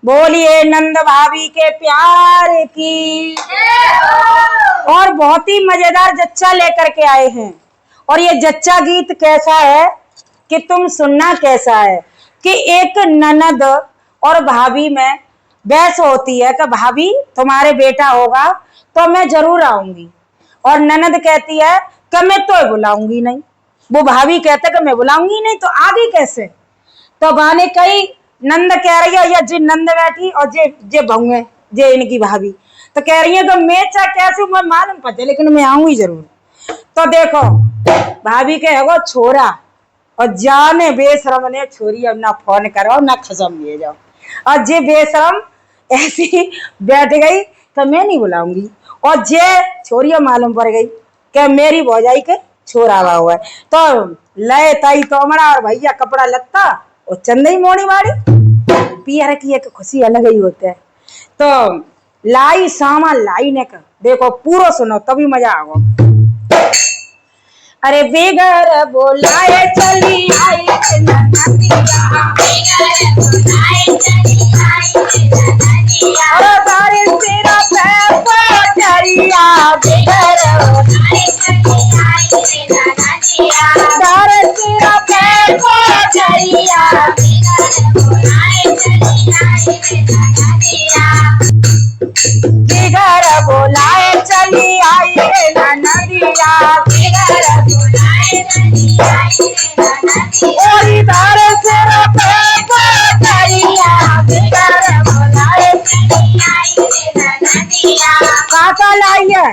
बोलिए नंद भाभी के प्यार की। और बहुत ही मजेदार जच्चा लेकर के आए हैं। और ये जच्चा गीत कैसा है कि तुम सुनना कैसा है कि एक ननद और भाभी में बहस होती है कि भाभी तुम्हारे बेटा होगा तो मैं जरूर आऊंगी, और ननद कहती है कि मैं तो बुलाऊंगी नहीं। वो भाभी कहते कि मैं बुलाऊंगी नहीं तो आगे कैसे। तो बाने कई नंद कह रही है, या जे नंद बैठी और जे बहु है जे इनकी भाभी तो कह रही है कि मैं चाहे कैसे मैं मालूम पड़े लेकिन मैं आऊंगी जरूर। तो देखो भाभी के है वो छोरा और जाने बेशरम ने छोरी अब ना फोन करो ना खसम लिए जाओ, और जे बेशरम ऐसी बैठ गई तो मैं नहीं बुलाऊंगी, और जे छोरिया मालूम पड़ गई कि मेरी भौजाई के छोरा आवा हुआ है तो लय ताई तोमड़ा और भैया कपड़ा लगता और चंदई मोड़ी मारी पियर की एक खुशी अलग ही होता है। तो लाई सामा लाई ने कर देखो पूरा सुनो तभी मजा आगो। अरे बेगर बोलाए चली आई अरे तारे तेरा पैरिया बेगर तारे तेरा पैरिया बेगर बोलाए चली आई नदिया बेगर बोलाए चली आई ओरी तारे तेरा पैरिया बेगर बोलाए चली आई नदिया काका लाई है।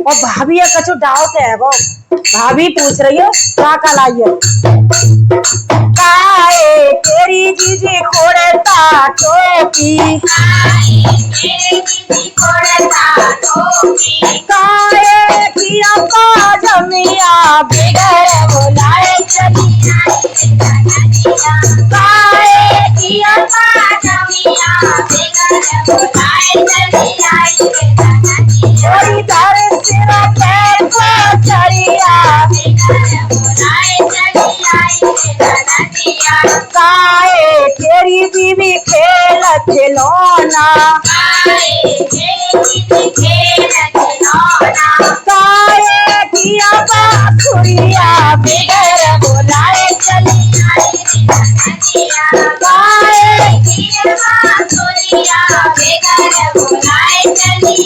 और भाभी है कछु डाउट है वो भाभी पूछ रही है काका लाई है काए तेरी जीजी खोड़ता टोपी काए किया का जमिया बेगर बोलाए चली काए किया का जमिया बेगर बोलाए चली ओरी तारे तेरा पैर को चढ़िया बेगर बोलाए चली काए तेरी बीवी खेल खिलौना काए किया बाखुरिया बेगर बोलाए चली काए किया बाखुरिया बेगर बोलाए चली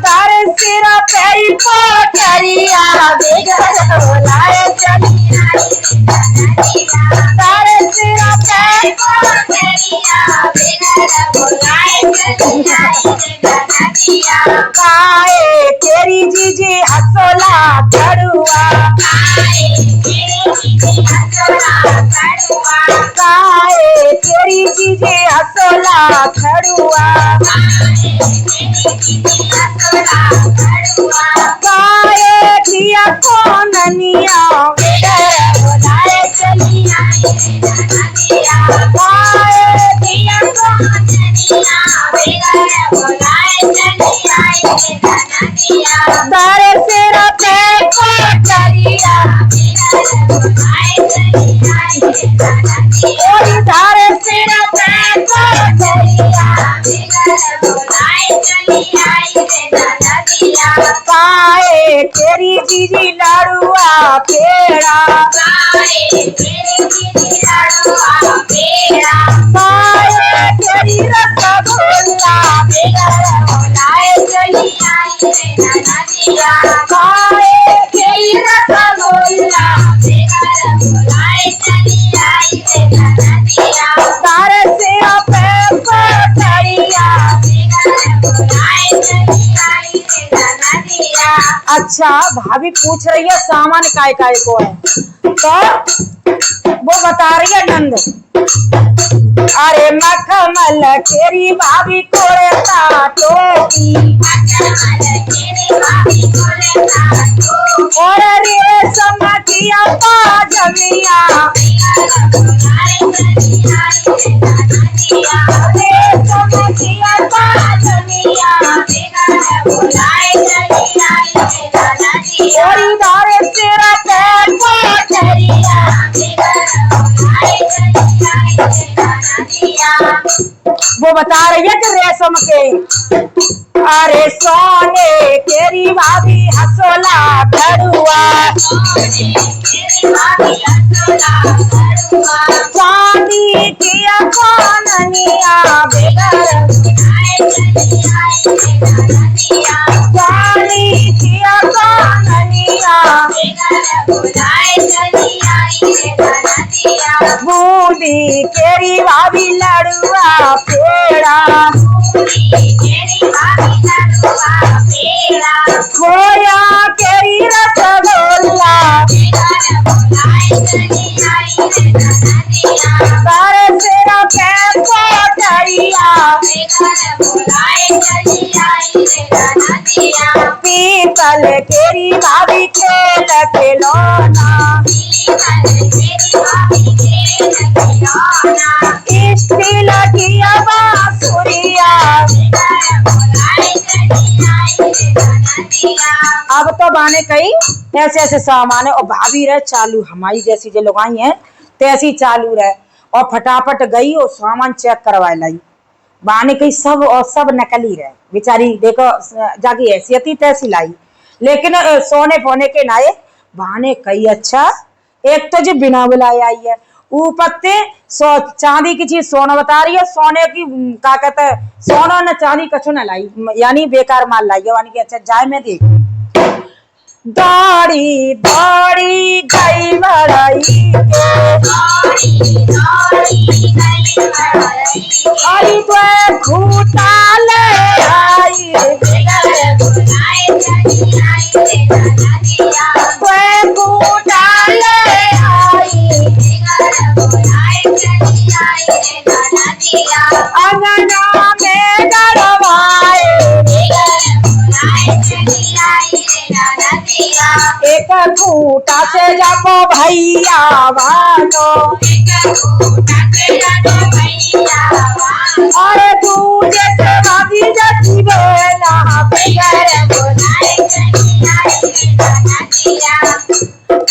तारे तेरा पैरी को चढ़िया बेगर बोलाए चली तारे तेरा पैर को चढ़िया बेगर बोलाए चली काए तेरी जीजी हसोला चढ़ुआ काए तेरी जीजी हसोला खड़ुआ काए किया कौन निया बेगर बोलाए चली काए किया कौन निया बेगर बोलाए चली तारे तेरा पैर को चढ़िया बेगर बोलाए चली ओरी तारे तेरा पैर को चढ़िया बेगर बोलाए चली काए तेरी जीजी लाड़ुआ पेड़ा काए तेरी रसगुल्ला बेगर बोलाए चली काए तेरी रसगुल्ला बेगर बोलाए चली तारे तेरा पैर को चढ़िया बेगर बोलाए चली। अच्छा भाभी पूछ रही है सामान काय काय को है तो वो बता रही है नंद अरे मखमल तेरी भाभी कोड़ता टोपी और रेशम किया पाजमिया रेशम किया पाजमिया ओरी दारे तेरा पैर को चढ़िया वो बता रही है कि रेशम के, अरे सोने केरी भाभी हसोला घड़ुआ, चांदी की अखाननिया बेगर, चांदी की अखाननिया, बूंदी केरी भाभी लड़ुआ पेड़ा, खोया केरी रसगुल्ला, सारे सेरा पे पोटरिया, पीतल केरी भाभी खेल खिलौना, स्टील की बांसुरिया। अब तो बाने कई ऐसे ऐसे सामान है और भाभी रहे चालू, हमारी जैसी जो लोग आई हैं तैसी चालू रहे और फटाफट गई और सामान चेक करवाए लाई। बाने कई सब और सब नकली रहे, बेचारी देखो जाकी हैसियत ही तैसी लाई, लेकिन सोने फोने के नाये बाने कई अच्छा। एक तो जो बिना बुलाए आई है, ऊपर से चांदी की चीज सोना बता रही है, सोने की क्या कहते है, सोना न चांदी कछु न लाई, यानी बेकार माल लाई है। यानी कि अच्छा जाए मैं देख, दौड़ी दौड़ी गई बड़ाई अरे तो खूटा ले आई, खूटा ले आई, अंगना में गड़वाए, एक खूटा से जाको भैया भानो, अरे दूजे से भाभी जची बेला बेगर,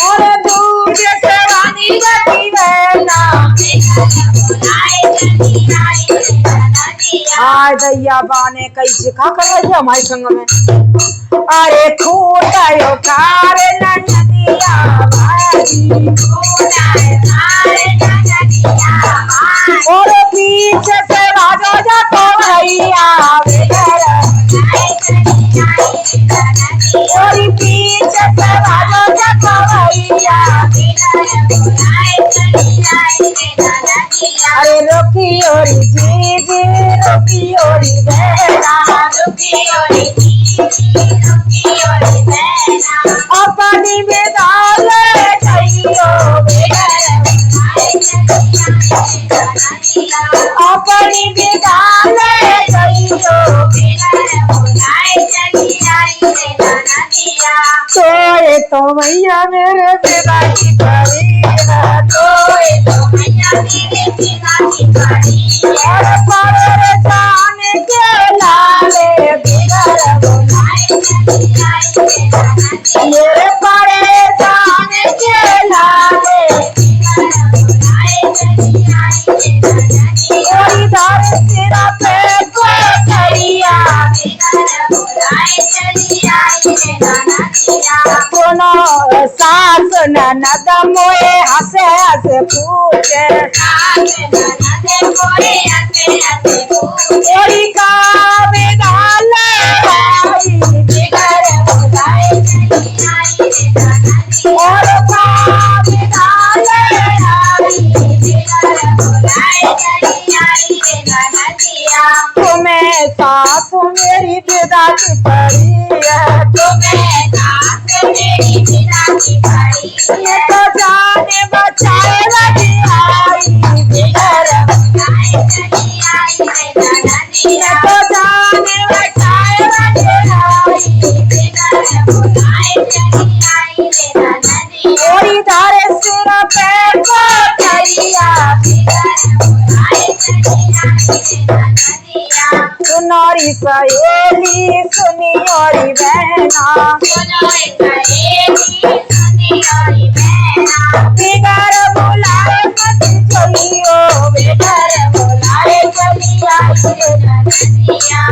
अरे दूजे से भाभी जची बेला। हाय दैया बाने कई सिखा कर रही है हमारे संग में, अरे खूटा यो कारे नदिया भाई, और पीछे से राजो जातो भैया बेगर, और पीछे से राजो जातो भैया, अरे रोकी ओरी जीजी रोकी ओरी बहना, अपनी बेदाल चाहियो बेगर, अपनी बेदाल चाहियो तो भैया मेरे बेदा की परी है, तो भैया मेरे बेदा की परी है, पर जाने के लाले बेगर मेरे परे जाने के लाले, इधर सिरा पे कोठरिया, सुनो सास ननद मोए हंसे हंसे पूछे, ओरी का बेदाल आई बेगर, और का बेदाल आई तुम्हें सास मेरी बेदा की पड़ी है, तुम्हें सास मेरी बेदा की पड़ी है, ये तो जाने बचाए लगी आई बेगर, ये तो जाने बचाए लगी आई, और इधर सिर पे कोठरिया, सुनोरी सहेली सुनियोरी बहना, बिगर बुलाए मत चलियो बेगर बुलाए चलिया, जननिया